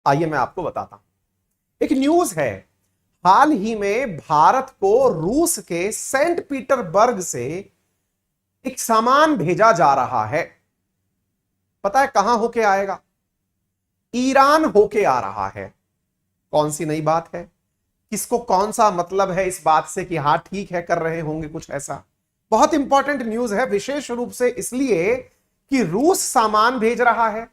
आइए मैं आपको बताता हूं। एक न्यूज है, हाल ही में भारत को रूस के सेंट पीटरबर्ग से एक सामान भेजा जा रहा है। पता है कहां होके आएगा? ईरान होके आ रहा है। कौन सी नई बात है? किसको कौन सा मतलब है इस बात से कि हां ठीक है कर रहे होंगे कुछ ऐसा? बहुत इंपॉर्टेंट न्यूज है, विशेष रूप से इसलिए कि रूस सामान भेज रहा है,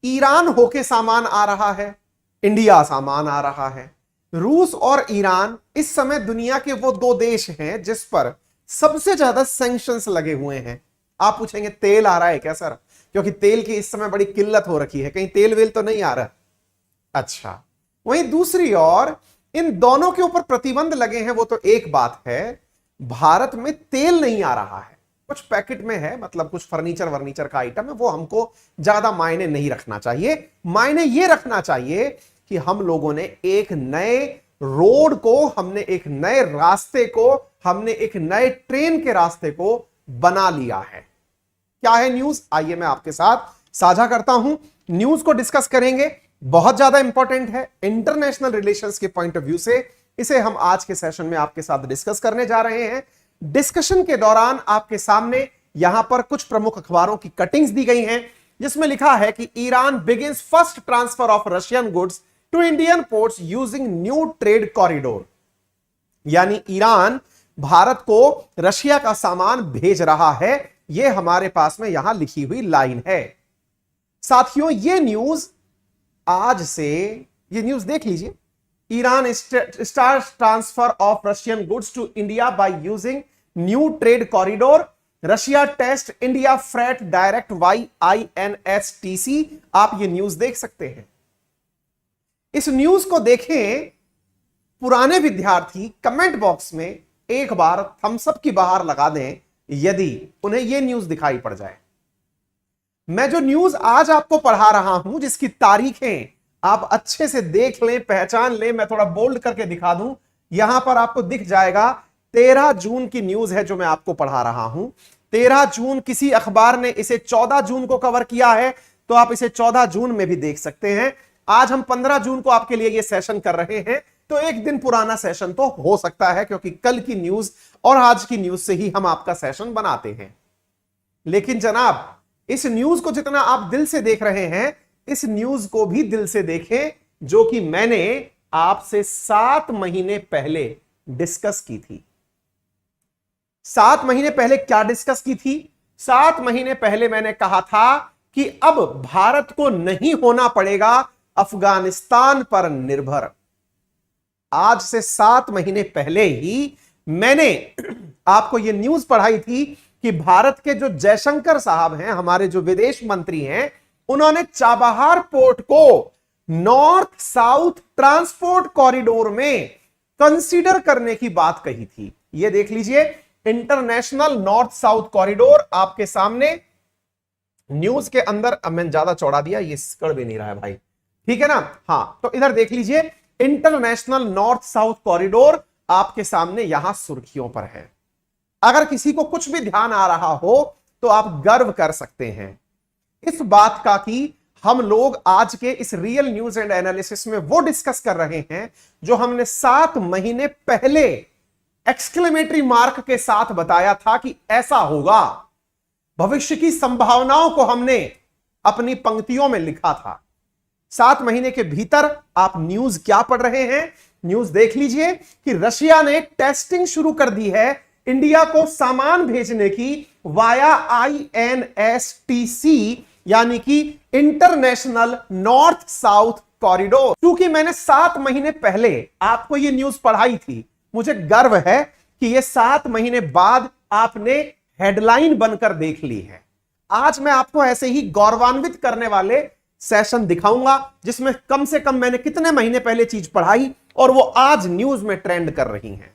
ईरान होके सामान आ रहा है, इंडिया सामान आ रहा है। रूस और ईरान इस समय दुनिया के वो दो देश हैं जिस पर सबसे ज्यादा सैंक्शंस लगे हुए हैं। आप पूछेंगे तेल आ रहा है क्या सर? क्योंकि तेल की इस समय बड़ी किल्लत हो रखी है, कहीं तेल वेल तो नहीं आ रहा? अच्छा, वहीं दूसरी ओर इन दोनों के ऊपर प्रतिबंध लगे हैं, वो तो एक बात है। भारत में तेल नहीं आ रहा है, कुछ पैकेट में है, मतलब कुछ फर्नीचर वर्नीचर का आइटम है, वो हमको ज्यादा मायने नहीं रखना चाहिए। मायने ये रखना चाहिए कि हम लोगों ने एक नए रोड को, हमने एक नए रास्ते को, हमने एक नए ट्रेन के रास्ते को बना लिया है। क्या है न्यूज? आइए मैं आपके साथ साझा करता हूं, न्यूज को डिस्कस करेंगे। बहुत ज्यादा इंपॉर्टेंट है इंटरनेशनल रिलेशंस के पॉइंट ऑफ व्यू से, इसे हम आज के सेशन में आपके साथ डिस्कस करने जा रहे हैं। डिस्कशन के दौरान आपके सामने यहां पर कुछ प्रमुख अखबारों की कटिंग्स दी गई हैं, जिसमें लिखा है कि Iran begins first transfer of Russian goods to Indian ports using new trade corridor. यानी ईरान भारत को रशिया का सामान भेज रहा है, यह हमारे पास में यहां लिखी हुई लाइन है। साथियों, यह न्यूज आज से, यह न्यूज देख लीजिए। Iran start transfer of Russian goods to India by using new trade corridor. Russia test India freight direct YINSTC। आप ये न्यूज देख सकते हैं। इस न्यूज को देखें, पुराने विद्यार्थी कमेंट बॉक्स में एक बार थम्स अप की बहार लगा दें यदि उन्हें यह न्यूज दिखाई पड़ जाए। मैं जो न्यूज आज आपको पढ़ा रहा हूं, जिसकी तारीखें आप अच्छे से देख लें, पहचान लें, मैं थोड़ा बोल्ड करके दिखा दूं, यहां पर आपको दिख जाएगा 13 जून की न्यूज है जो मैं आपको पढ़ा रहा हूं। 13 जून, किसी अखबार ने इसे 14 जून को कवर किया है, तो आप इसे 14 जून में भी देख सकते हैं। आज हम 15 जून को आपके लिए यह सेशन कर रहे हैं, तो एक दिन पुराना सेशन तो हो सकता है, क्योंकि कल की न्यूज और आज की न्यूज से ही हम आपका सेशन बनाते हैं। लेकिन जनाब, इस न्यूज को जितना आप दिल से देख रहे हैं, इस न्यूज को भी दिल से देखें, जो कि मैंने आपसे 7 महीने पहले डिस्कस की थी। 7 महीने पहले क्या डिस्कस की थी? 7 महीने पहले मैंने कहा था कि अब भारत को नहीं होना पड़ेगा अफगानिस्तान पर निर्भर। आज से 7 महीने पहले ही मैंने आपको यह न्यूज पढ़ाई थी कि भारत के जो जयशंकर साहब हैं, हमारे जो विदेश मंत्री हैं, उन्होंने चाबहार पोर्ट को नॉर्थ साउथ ट्रांसपोर्ट कॉरिडोर में कंसीडर करने की बात कही थी। यह देख लीजिए, इंटरनेशनल नॉर्थ साउथ कॉरिडोर आपके सामने न्यूज के अंदर। अब मैंने ज्यादा चौड़ा दिया, ये कर भी नहीं रहा है भाई, ठीक है ना? हां, तो इधर देख लीजिए, इंटरनेशनल नॉर्थ साउथ कॉरिडोर आपके सामने यहां सुर्खियों पर है। अगर किसी को कुछ भी ध्यान आ रहा हो तो आप गर्व कर सकते हैं इस बात का कि हम लोग आज के इस रियल न्यूज एंड एनालिसिस में वो डिस्कस कर रहे हैं जो हमने 7 महीने पहले एक्सक्लेमेटरी मार्क के साथ बताया था कि ऐसा होगा। भविष्य की संभावनाओं को हमने अपनी पंक्तियों में लिखा था। 7 महीने के भीतर आप न्यूज क्या पढ़ रहे हैं? न्यूज देख लीजिए कि रशिया ने टेस्टिंग शुरू कर दी है इंडिया को सामान भेजने की वाया INSTC, यानी कि इंटरनेशनल नॉर्थ साउथ कॉरिडोर। क्योंकि मैंने 7 महीने पहले आपको यह न्यूज पढ़ाई थी, मुझे गर्व है कि यह 7 महीने बाद आपने हेडलाइन बनकर देख ली है। आज मैं आपको ऐसे ही गौरवान्वित करने वाले सेशन दिखाऊंगा जिसमें कम से कम मैंने कितने महीने पहले चीज पढ़ाई और वो आज न्यूज में ट्रेंड कर रही हैं।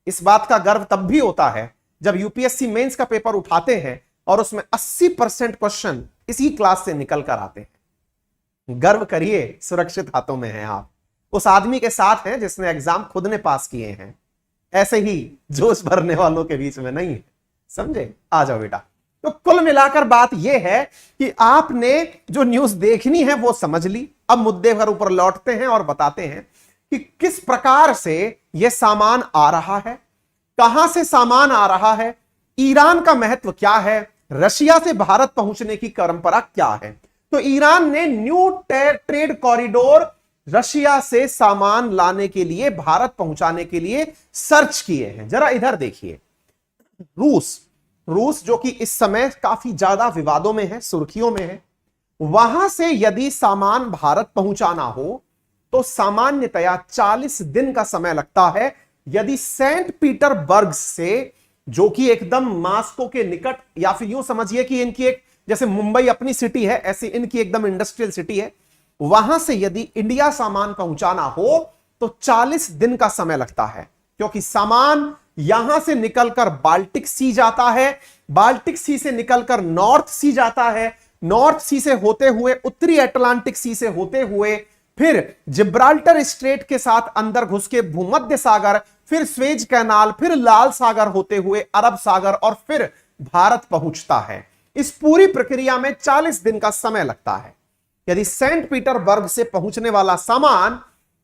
इस बात का गर्व तब भी होता है जब यूपीएससी मेंस का पेपर उठाते हैं और उसमें 80% क्वेश्चन इसी क्लास से निकल कर आते हैं। गर्व करिए, सुरक्षित हाथों में हैं आप, उस आदमी के साथ हैं जिसने एग्जाम खुद ने पास किए हैं। ऐसे ही जोश भरने वालों के बीच में नहीं है, समझे? आ जाओ बेटा। तो कुल मिलाकर बात यह है कि आपने जो न्यूज देखनी है वो समझ ली, अब मुद्दे पर ऊपर लौटते हैं और बताते हैं कि किस प्रकार से यह सामान आ रहा है, कहां से सामान आ रहा है, ईरान का महत्व क्या है, रशिया से भारत पहुंचने की परंपरा क्या है। तो ईरान ने न्यू ट्रेड कॉरिडोर रशिया से सामान लाने के लिए, भारत पहुंचाने के लिए सर्च किए हैं। जरा इधर देखिए, रूस जो कि इस समय काफी ज्यादा विवादों में है, सुर्खियों में है, वहां से यदि सामान भारत पहुंचाना हो तो सामान्यतया 40 दिन का समय लगता है। यदि सेंट पीटरबर्ग से, जो कि एकदम मास्को के निकट, या फिर यूं समझिए कि इनकी एक, जैसे मुंबई अपनी सिटी है, ऐसी इनकी एकदम इंडस्ट्रियल सिटी है, वहां से यदि इंडिया सामान पहुंचाना हो तो 40 दिन का समय लगता है, क्योंकि सामान यहां से निकलकर बाल्टिक सी जाता है, बाल्टिक सी से निकलकर नॉर्थ सी जाता है, नॉर्थ सी से होते हुए उत्तरी अटलांटिक सी से होते हुए फिर जिब्राल्टर स्ट्रेट के साथ अंदर घुस के भूमध्य सागर, फिर स्वेज कैनाल, फिर लाल सागर होते हुए अरब सागर और फिर भारत पहुंचता है। इस पूरी प्रक्रिया में 40 दिन का समय लगता है। यदि सेंट पीटरबर्ग से पहुंचने वाला सामान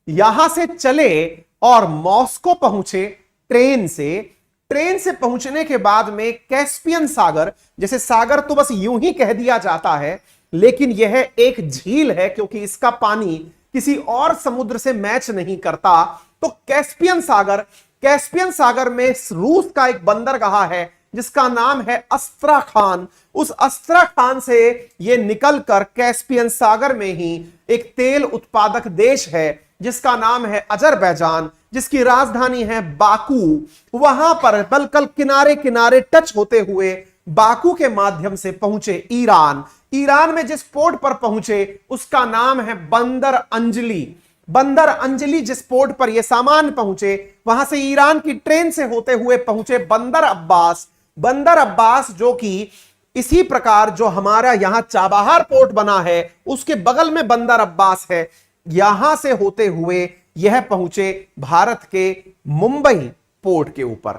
यहां से चले और मॉस्को पहुंचे ट्रेन से पहुंचने के बाद में कैस्पियन सागर, जैसे सागर तो बस यूं ही कह दिया जाता है, लेकिन यह एक झील है क्योंकि इसका पानी किसी और समुद्र से मैच नहीं करता। तो कैस्पियन सागर में रूस का एक बंदरगाह है जिसका नाम है अस्त्राखान। उस अस्त्राखान से यह निकलकर कैस्पियन सागर में ही एक तेल उत्पादक देश है जिसका नाम है अजरबैजान, जिसकी राजधानी है बाकू। वहां पर बल्कल किनारे किनारे टच होते हुए बाकू के माध्यम से पहुंचे ईरान में जिस पोर्ट पर पहुंचे उसका नाम है बंदर अंजली। जिस पोर्ट पर यह सामान पहुंचे वहां से ईरान की ट्रेन से होते हुए पहुंचे बंदर अब्बास, जो कि इसी प्रकार जो हमारा यहां चाबहार पोर्ट बना है उसके बगल में बंदर अब्बास है। यहां से होते हुए यह पहुंचे भारत के मुंबई पोर्ट के ऊपर।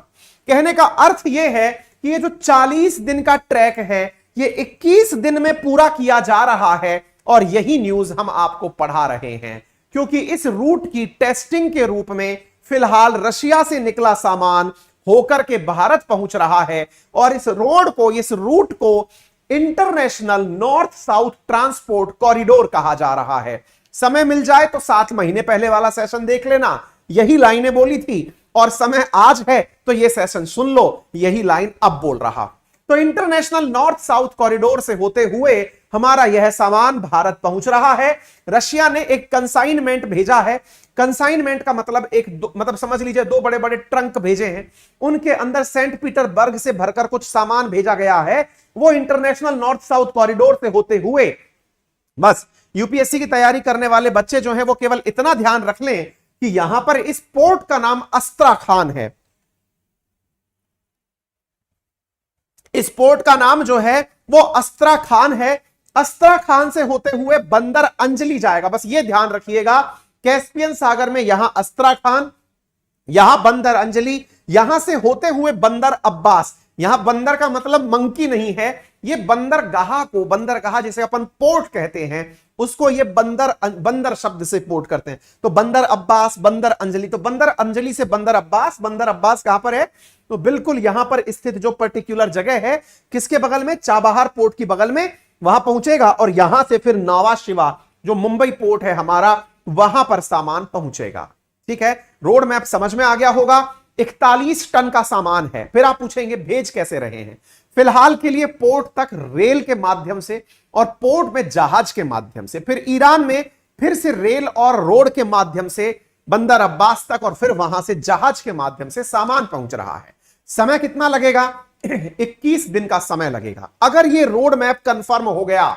कहने का अर्थ यह है कि ये जो 40 दिन का ट्रैक है ये 21 दिन में पूरा किया जा रहा है, और यही न्यूज हम आपको पढ़ा रहे हैं क्योंकि इस रूट की टेस्टिंग के रूप में फिलहाल रशिया से निकला सामान होकर के भारत पहुंच रहा है, और इस रूट को international north south transport corridor कहा जा रहा है। समय मिल जाए तो 7 महीने पहले वाला सेशन देख लेना, यही लाइनें बोली थी, और समय आज है तो यह सेशन सुन लो, यही लाइन अब बोल रहा। तो इंटरनेशनल नॉर्थ साउथ कॉरिडोर से होते हुए हमारा यह सामान भारत पहुंच रहा है। रशिया ने एक कंसाइनमेंट भेजा है। कंसाइनमेंट का मतलब मतलब समझ लीजिए 2 बड़े बड़े ट्रंक भेजे हैं, उनके अंदर सेंट पीटरबर्ग से भरकर कुछ सामान भेजा गया है। वो इंटरनेशनल नॉर्थ साउथ कॉरिडोर से होते हुए, बस यूपीएससी की तैयारी करने वाले बच्चे जो हैं वो केवल इतना ध्यान रख लें कि यहां पर इस पोर्ट का नाम अस्त्राखान है। इस पोर्ट का नाम जो है वो अस्त्राखान है। अस्त्राखान से होते हुए बंदर अंजलि जाएगा, बस ये ध्यान रखिएगा। कैस्पियन सागर में यहां अस्त्राखान, यहां बंदर अंजलि, यहां से होते हुए बंदर अब्बास। यहां बंदर का मतलब मंकी नहीं है, ये बंदरगाह जिसे अपन पोर्ट कहते हैं उसको ये बंदर शब्द से पोर्ट करते हैं। तो बंदर अब्बास, बंदर अंजलि, तो बंदर अंजलि से बंदर अब्बास कहां पर है? तो बिल्कुल यहां पर स्थित जो पर्टिकुलर जगह है, किसके बगल में? चाबहार पोर्ट की बगल में, वहां पहुंचेगा और यहां से फिर नावा शिवा जो मुंबई पोर्ट है हमारा, वहां पर सामान पहुंचेगा। ठीक है, रोड मैप समझ में आ गया होगा। 41 टन का सामान है। फिर आप पूछेंगे भेज कैसे रहे हैं? फिलहाल के लिए पोर्ट तक रेल के माध्यम से और पोर्ट में जहाज के माध्यम से, फिर ईरान में फिर से रेल और रोड के माध्यम से बंदर अब्बास तक, और फिर वहां से जहाज के माध्यम से सामान पहुंच रहा है। समय कितना लगेगा? 21 दिन का समय लगेगा। अगर यह रोड मैप कंफर्म हो गया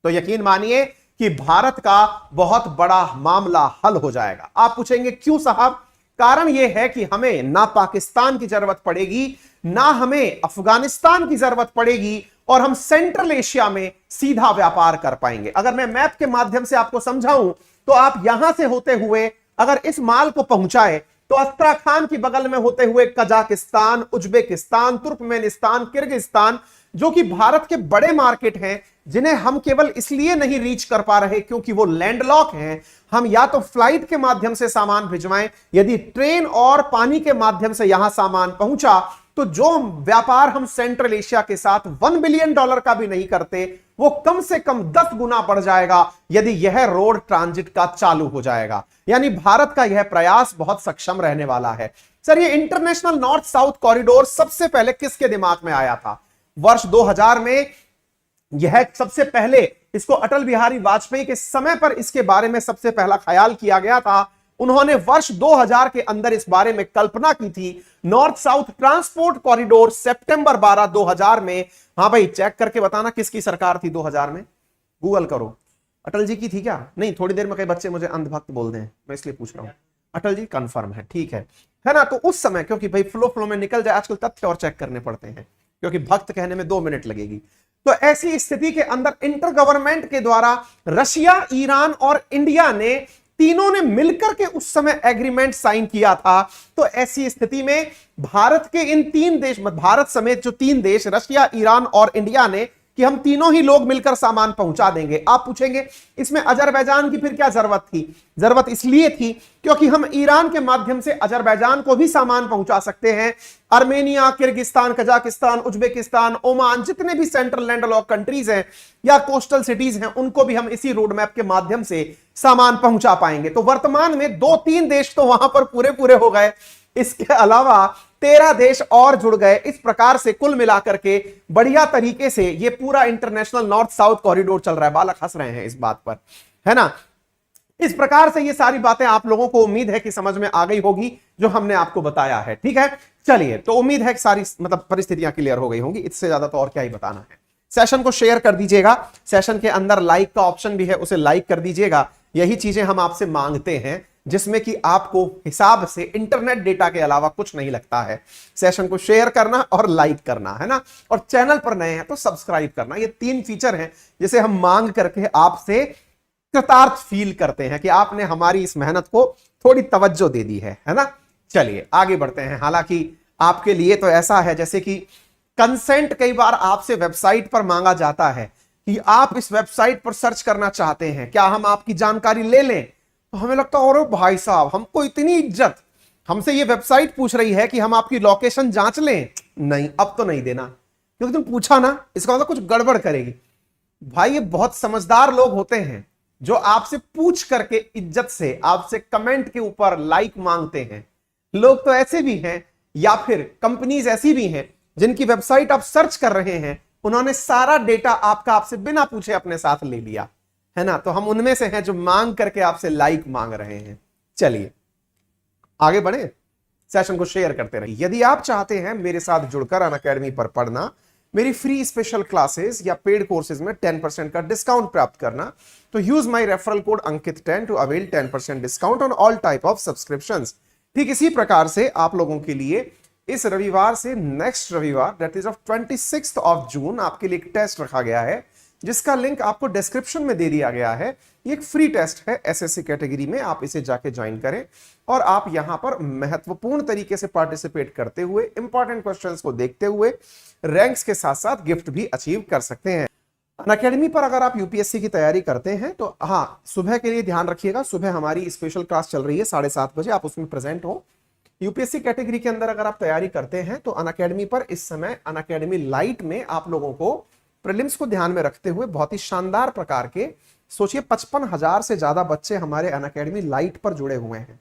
तो यकीन मानिए कि भारत का बहुत बड़ा मामला हल हो जाएगा। आप पूछेंगे क्यों साहब? कारण यह है कि हमें ना पाकिस्तान की जरूरत पड़ेगी, ना हमें अफगानिस्तान की जरूरत पड़ेगी, और हम सेंट्रल एशिया में सीधा व्यापार कर पाएंगे। अगर मैं मैप के माध्यम से आपको समझाऊं तो आप यहां से होते हुए अगर इस माल को पहुंचाए तो अस्त्राखान की बगल में होते हुए कजाकिस्तान, उज्बेकिस्तान, तुर्कमेनिस्तान, किर्गिस्तान, जो कि भारत के बड़े मार्केट हैं, जिन्हें हम केवल इसलिए नहीं रीच कर पा रहे क्योंकि वो लैंडलॉक हैं। हम या तो फ्लाइट के माध्यम से सामान भिजवाएं, यदि ट्रेन और पानी के माध्यम से यहां सामान पहुंचा तो जो व्यापार हम सेंट्रल एशिया के साथ $1 बिलियन का भी नहीं करते, वो कम से कम 10 गुना बढ़ जाएगा यदि यह रोड ट्रांजिट का चालू हो जाएगा। यानी भारत का यह प्रयास बहुत सक्षम रहने वाला है। सर, ये इंटरनेशनल नॉर्थ साउथ कॉरिडोर सबसे पहले किसके दिमाग में आया था? वर्ष 2000 में यह सबसे पहले, इसको अटल बिहारी वाजपेयी के समय पर इसके बारे में सबसे पहला ख्याल किया गया था। उन्होंने वर्ष 2000 के अंदर इस बारे में कल्पना की थी। नॉर्थ साउथ ट्रांसपोर्ट कॉरिडोर सितंबर 12, 2000 में। हां भाई, चेक करके बताना किसकी सरकार थी 2000 में, गूगल करो। अटल जी की थी क्या? नहीं, थोड़ी देर में कई बच्चे मुझे अंधभक्त बोल दें, मैं इसलिए पूछ रहा हूं। अटल जी कंफर्म है, ठीक है ना? तो उस समय, क्योंकि भाई फ्लो में निकल जाए, आजकल तथ्य और चेक करने पड़ते हैं, क्योंकि भक्त कहने में 2 मिनट लगेगी। तो ऐसी स्थिति के अंदर इंटर गवर्नमेंट के द्वारा रशिया, ईरान और इंडिया ने, तीनों ने मिलकर के उस समय एग्रीमेंट साइन किया था। तो ऐसी स्थिति में भारत के इन 3 देश, भारत समेत जो 3 देश, रशिया, ईरान और इंडिया ने, कि हम तीनों ही लोग मिलकर सामान पहुंचा देंगे। आप पूछेंगे इसमें अजरबैजान की फिर क्या जरूरत थी? जरूरत इसलिए थी क्योंकि हम ईरान के माध्यम से अजरबैजान को भी सामान पहुंचा सकते हैं। Armenia, Kyrgyzstan, Kazakhstan, Uzbekistan, Oman, जितने भी सेंट्रल लैंडलॉक कंट्रीज हैं या कोस्टल सिटीज हैं, उनको भी हम इसी रोड मैप के माध्यम से सामान पहुंचा पाएंगे। तो वर्तमान में 2-3 देश तो वहां पर पूरे हो गए, इसके अलावा 13 देश और जुड़ गए। इस प्रकार से कुल मिलाकर के बढ़िया तरीके से ये पूरा इंटरनेशनल नॉर्थ साउथ कॉरिडोर चल रहा है। बालक हंस रहे हैं इस बात पर, है ना? इस प्रकार से ये सारी बातें आप लोगों को उम्मीद है कि समझ में आ गई होगी जो हमने आपको बताया है। ठीक है, चलिए, तो उम्मीद है कि सारी परिस्थितियां क्लियर हो गई होंगी। इससे ज्यादा तो और क्या ही बताना है। सेशन को शेयर कर दीजिएगा। सेशन के अंदर लाइक का ऑप्शन भी है, उसे लाइक कर दीजिएगा। यही चीजें हम आपसे मांगते हैं, जिसमें कि आपको हिसाब से इंटरनेट डेटा के अलावा कुछ नहीं लगता है। सेशन को शेयर करना और लाइक करना, है ना? और चैनल पर नए हैं तो सब्सक्राइब करना। ये 3 फीचर हैं जिसे हम मांग करके आपसे कृतार्थ फील करते हैं कि आपने हमारी इस मेहनत को थोड़ी तवज्जो दे दी है ना? चलिए आगे बढ़ते हैं। हालांकि आपके लिए तो ऐसा है जैसे कि कंसेंट कई बार आपसे वेबसाइट पर मांगा जाता है कि आप इस वेबसाइट पर सर्च करना चाहते हैं, क्या हम आपकी जानकारी ले लें? तो हमें लगता है और भाई साहब, हमको इतनी इज्जत, हमसे ये वेबसाइट पूछ रही है कि हम आपकी लोकेशन जांच लें। नहीं, अब तो नहीं देना, क्योंकि तुम पूछा ना, इसका मतलब कुछ गड़बड़ करेगी। भाई, ये बहुत समझदार लोग होते हैं जो आपसे पूछ करके इज्जत से आपसे कमेंट के ऊपर लाइक मांगते हैं। लोग तो ऐसे भी हैं, या फिर कंपनीज ऐसी भी हैं जिनकी वेबसाइट आप सर्च कर रहे हैं, उन्होंने सारा डेटा आपका आपसे बिना पूछे अपने साथ ले लिया, है ना? तो हम उनमें से हैं जो मांग करके आपसे लाइक मांग रहे हैं। चलिए आगे बढ़े, सेशन को शेयर करते रहिए। यदि आप चाहते हैं मेरे साथ जुड़कर अनअकैडमी पर पढ़ना, मेरी फ्री स्पेशल क्लासेस या पेड कोर्सेज में 10% का डिस्काउंट प्राप्त करना, तो यूज माई रेफरल कोड अंकित10 to avail 10% discount on all type of subscriptions. ठीक इसी प्रकार से आप लोगों के लिए इस रविवार से नेक्स्ट रविवार, that is of 26 of June, आपके लिए एक टेस्ट रखा गया है, जिसका लिंक आपको डिस्क्रिप्शन में दे दिया गया है। ये एक फ्री टेस्ट है एसएससी कैटेगरी में, आप इसे जाके ज्वाइन करें और आप यहां पर महत्वपूर्ण तरीके से पार्टिसिपेट करते हुए, इंपॉर्टेंट क्वेश्चंस को देखते हुए रैंक्स के साथ साथ गिफ्ट भी अचीव कर सकते हैं। अनअकैडमी पर अगर आप यूपीएससी की तैयारी करते हैं तो हाँ, सुबह के लिए ध्यान रखिएगा। सुबह हमारी स्पेशल क्लास चल रही है 7:30 बजे, आप उसमें प्रेजेंट हो। यूपीएससी कैटेगरी के अंदर अगर आप तैयारी करते हैं तो अनअकैडमी पर इस समय अनअकैडमी लाइट में आप लोगों को प्रीलिम्स को ध्यान में रखते हुए बहुत ही शानदार प्रकार के, सोचिए 55,000 से ज्यादा बच्चे हमारे अनअकैडमी लाइट पर जुड़े हुए हैं।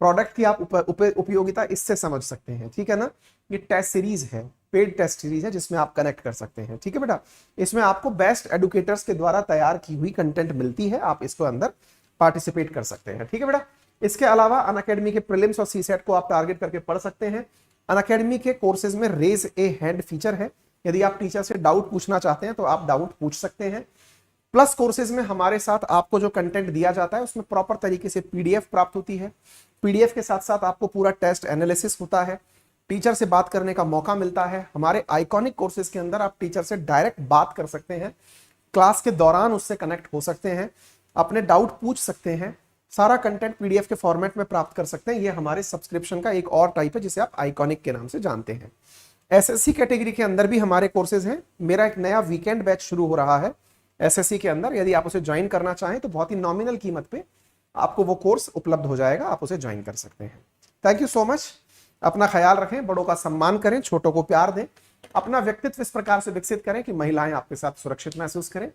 प्रोडक्ट की आप उपयोगिता इससे समझ सकते हैं, ठीक है ना? ये टेस्ट सीरीज है, पेड टेस्ट सीरीज है, जिसमें आप कनेक्ट कर सकते हैं। ठीक है बेटा, इसमें आपको बेस्ट एडुकेटर्स के द्वारा तैयार की हुई कंटेंट मिलती है, आप इसको अंदर पार्टिसिपेट कर सकते हैं। ठीक है बेटा, इसके अलावा अनअकैडमी के प्रीलिम्स और सीसेट को आप टारगेट करके पढ़ सकते हैं। अनअकैडमी के कोर्सेज में रेज ए हैंड फीचर है, यदि आप टीचर से डाउट पूछना चाहते हैं तो आप डाउट पूछ सकते हैं। प्लस कोर्सेज में हमारे साथ आपको जो कंटेंट दिया जाता है उसमें प्रॉपर तरीके से पीडीएफ प्राप्त होती है। पीडीएफ के साथ साथ आपको पूरा टेस्ट एनालिसिस होता है, टीचर से बात करने का मौका मिलता है। हमारे आइकॉनिक कोर्सेज के अंदर आप टीचर से डायरेक्ट बात कर सकते हैं, क्लास के दौरान उससे कनेक्ट हो सकते हैं, अपने डाउट पूछ सकते हैं, सारा कंटेंट पीडीएफ के फॉर्मेट में प्राप्त कर सकते हैं। ये हमारे सब्सक्रिप्शन का एक और टाइप है जिसे आप आइकॉनिक के नाम से जानते हैं। एसएससी कैटेगरी के अंदर भी हमारे कोर्सेज हैं। मेरा एक नया वीकेंड बैच शुरू हो रहा है एसएससी के अंदर। यदि आप उसे ज्वाइन करना चाहें तो बहुत ही नॉमिनल कीमत पे आपको वो कोर्स उपलब्ध हो जाएगा, आप उसे ज्वाइन कर सकते हैं। Thank you so much. अपना ख्याल रखें, बड़ों का सम्मान करें, छोटों को प्यार दें, अपना व्यक्तित्व इस प्रकार से विकसित करें कि महिलाएं आपके साथ सुरक्षित महसूस करें।